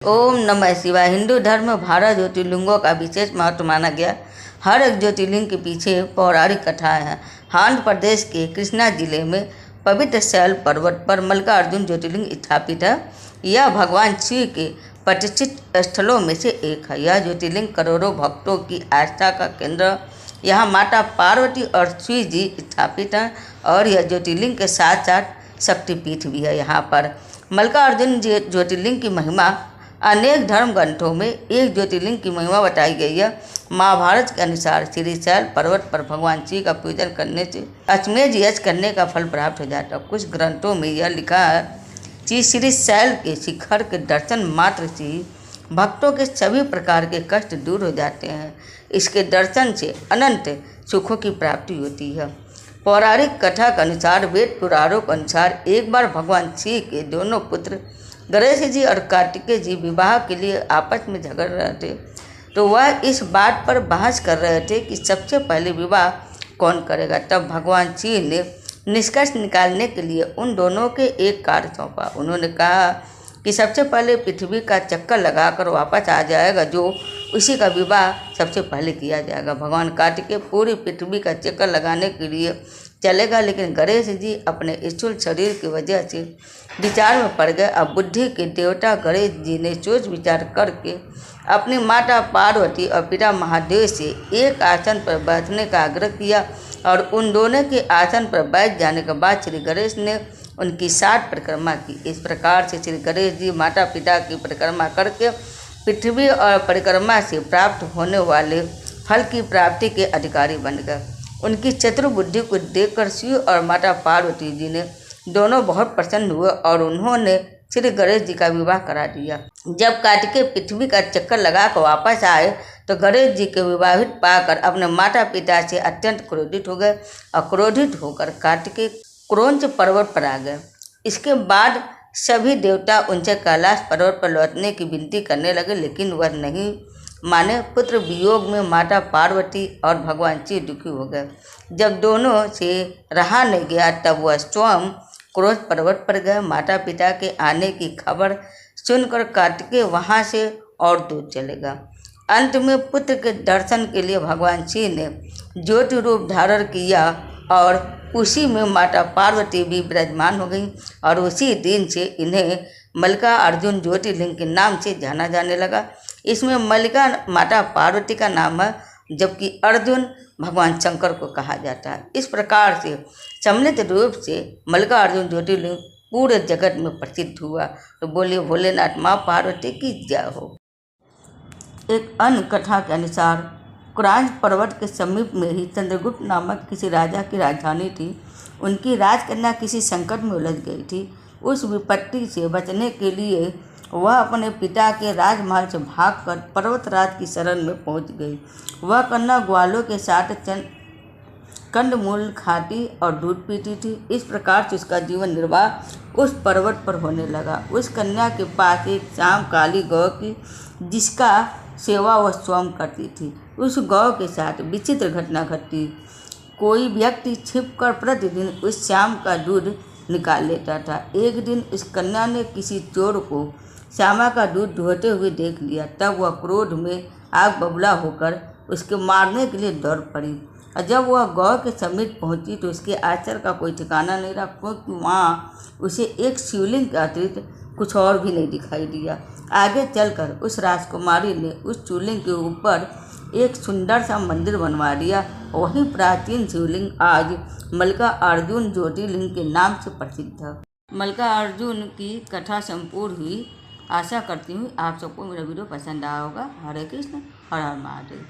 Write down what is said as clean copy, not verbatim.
ओम नमः शिवाय। हिंदू धर्म में 12 ज्योतिर्लिंगों का विशेष महत्व माना गया। हर एक ज्योतिर्लिंग के पीछे पौराणिक कथाएं हैं। आंध्र प्रदेश के कृष्णा जिले में पवित्र शैल पर्वत पर मल्लिकार्जुन ज्योतिर्लिंग स्थापित है। यह भगवान शिव के प्रतिष्ठित स्थलों में से एक है। यह ज्योतिर्लिंग करोड़ों भक्तों की आस्था का केंद्र। यहाँ माता पार्वती और शिव जी स्थापित हैं और यह ज्योतिर्लिंग के साथ साथ शक्तिपीठ भी है। यहाँ पर मल्लिकार्जुन ज्योतिर्लिंग की महिमा अनेक धर्म ग्रंथों में एक ज्योतिर्लिंग की महिमा बताई गई है। महाभारत के अनुसार श्रीशैल पर्वत पर भगवान शिव का पूजन करने से अश्वमेध यज्ञ करने का फल प्राप्त हो जाता है। कुछ ग्रंथों में यह लिखा है कि श्रीशैल के शिखर के दर्शन मात्र से ही भक्तों के सभी प्रकार के कष्ट दूर हो जाते हैं। इसके दर्शन से अनंत सुखों की प्राप्ति होती है। पौराणिक कथा के अनुसार, वेद पुराणों के अनुसार, एक बार भगवान शिव के दोनों पुत्र गणेश जी और कार्तिकेय जी विवाह के लिए आपस में झगड़ रहे थे। तो वह इस बात पर बहस कर रहे थे कि सबसे पहले विवाह कौन करेगा। तब भगवान शिव ने निष्कर्ष निकालने के लिए उन दोनों के एक कार्य सौंपा। उन्होंने कहा कि सबसे पहले पृथ्वी का चक्कर लगाकर वापस आ जाएगा, जो उसी का विवाह सबसे पहले किया जाएगा। भगवान कार्तिकेय पूरी पृथ्वी का चक्कर लगाने के लिए चलेगा, लेकिन गणेश जी अपने स्थूल शरीर की वजह से विचार में पड़ गए। अब बुद्धि के देवता गणेश जी ने सोच विचार करके अपनी माता पार्वती और पिता महादेव से एक आसन पर बैठने का आग्रह किया और उन दोनों के आसन पर बैठ जाने के बाद श्री गणेश ने उनकी 7 परिक्रमा की। इस प्रकार से श्री गणेश जी माता पिता की परिक्रमा करके पृथ्वी और परिक्रमा से प्राप्त होने वाले फल की प्राप्ति के अधिकारी बन गए। उनकी चतुर बुद्धि को देखकर शिव और माता पार्वती जी ने दोनों बहुत प्रसन्न हुए और उन्होंने श्री गणेश जी का विवाह करा दिया। जब कार्तिकेय पृथ्वी का चक्कर लगाकर वापस आए तो गणेश जी के विवाहित पाकर अपने माता पिता से अत्यंत क्रोधित हो गए और क्रोधित होकर कार्तिकेय क्रौंच पर्वत पर आ गए। इसके बाद सभी देवता उनसे कैलाश पर्वत पर लौटने की विनती करने लगे, लेकिन वह नहीं माने। पुत्र वियोग में माता पार्वती और भगवान शिव दुखी हो गए। जब दोनों से रहा नहीं गया तब वह स्वयं क्रोध पर्वत पर गए। माता पिता के आने की खबर सुनकर कार्तिकेय वहाँ से और दूर चलेगा। अंत में पुत्र के दर्शन के लिए भगवान शिव ने ज्योति रूप धारण किया और उसी में माता पार्वती भी विराजमान हो गई और उसी दिन से इन्हें मल्लिकार्जुन ज्योतिर्लिंग के नाम से जाना जाने लगा। इसमें मल्लिका माता पार्वती का नाम है, जबकि अर्जुन भगवान शंकर को कहा जाता है। इस प्रकार से सम्मिलित रूप से मल्लिकार्जुन ज्योतिर्लिंग पूरे जगत में प्रसिद्ध हुआ। तो बोलिए भोलेनाथ माँ पार्वती की जय हो। एक अन्य कथा के अनुसार, क्रौंच पर्वत के समीप में ही चंद्रगुप्त नामक किसी राजा की राजधानी थी। उनकी राजकन्या किसी संकट में उलझ गई थी। उस विपत्ति से बचने के लिए वह अपने पिता के राजमहल से भागकर पर्वतराज की शरण में पहुंच गई। वह कन्या ग्वालों के साथ कंदमूल खाती और दूध पीती थी। इस प्रकार से उसका जीवन निर्वाह उस पर्वत पर होने लगा। उस कन्या के पास एक श्याम काली गौ की, जिसका सेवा वह स्वयं करती थी। उस गौ के साथ विचित्र घटना घटी। कोई व्यक्ति छिपकर प्रतिदिन उस श्याम का दूध निकाल लेता था। एक दिन उस कन्या ने किसी चोर को श्यामा का दूध ढोते हुए देख लिया। तब वह क्रोध में आग बबूला होकर उसके मारने के लिए दौड़ पड़ी। और जब वह गौ के समीप पहुंची तो उसके आश्चर्य का कोई ठिकाना नहीं रहा, क्योंकि वहाँ उसे एक शिवलिंग के अतिरिक्त कुछ और भी नहीं दिखाई दिया। आगे चलकर उस राजकुमारी ने उस शिवलिंग के ऊपर एक सुंदर सा मंदिर बनवा दिया। वही प्राचीन शिवलिंग आज मल्लिकार्जुन ज्योतिर्लिंग के नाम से प्रसिद्ध है। मल्लिकार्जुन की कथा संपूर्ण हुई। आशा करती हूँ आप सबको मेरा वीडियो पसंद आया होगा। हरे कृष्ण, हर हर महादेव।